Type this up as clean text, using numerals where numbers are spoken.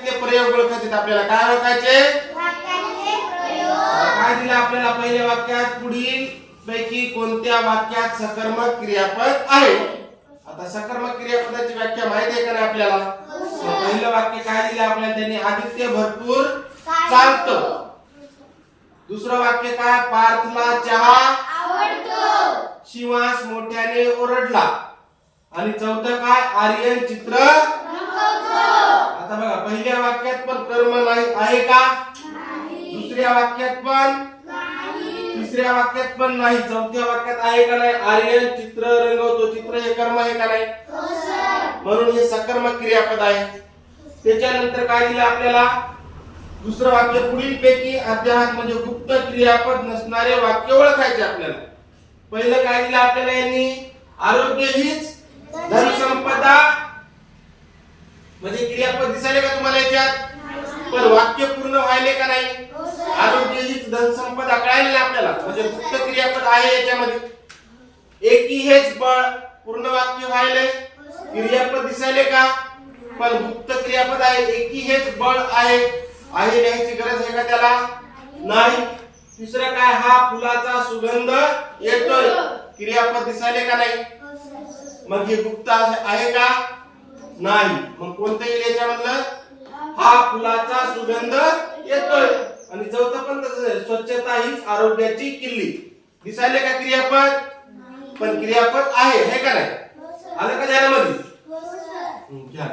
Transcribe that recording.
प्रयोग ओळखायचे आपल्याला. काय ओळखायचे? काय दिलं आपल्याला पहिल्या वाक्यात? पुढील पैकी कोणत्या वाक्यात सकर्मक क्रियापद आहे? आता सकर्मक क्रियापदाची व्याख्या माहिती आहे का नाही आपल्याला? पहिलं वाक्य काय दिलं आपल्याला? त्यांनी आदित्य भरपूर चालतो. दुसरं वाक्य काय? पार्थला चहा आवडतो. शिवास मोठ्याने ओरडला. आणि चौथं काय? आर्यन चित्र रंगवतो. आता बघा पहिल्या वाक्यात पण कर्म नाही आहे का? दुसऱ्या वाक्यात पण नाही. तिसऱ्या वाक्यात पण नाही. चौथ्या वाक्यात आहे का नाही? आर्यन चित्र रंगवतो. चित्र हे कर्म आहे का नाही? म्हणून हे सकर्मक क्रियापद आहे. त्याच्यानंतर काय दिलं आपल्याला? दुसरं वाक्य पुढील पैकी अध्याहात म्हणजे गुप्त क्रियापद नसणारे वाक्य ओळखायचे आपल्याला. पहिलं काय दिलं आपल्याला यांनी? आरोग्य हीच धनसंपदा. म्हणजे क्रियापद दिसायले का तुम्हाला याच्यात? पण वाक्य पूर्ण व्हायले का नाही? आरोग्य हीच धनसंपदा कळायला आपल्याला. म्हणजे गुप्त क्रियापद आहे याच्यामध्ये. एकी हेच बळ पूर्ण वाक्य व्हायले. क्रियापद दिसायले का? पण गुप्त क्रियापद आहे. एकी हेच बळ आहे. आहे लिहायची गरज आहे का त्याला? नाही. तिसरं काय? हा फुलाचा सुगंध येतोय. क्रियापद दिसायले का नाही? मग हे गुप्त आहे का? नाही. मग कोणतं येईल याच्यामधलं? हा फुलाचा सुगंध येतोय. आणि चौथं पण तसंच, स्वच्छता हीच आरोग्याची किल्ली. दिसायले का क्रियापद? पण क्रियापद आहे, हे का नाही? आलं का ध्यानामध्ये? घ्या.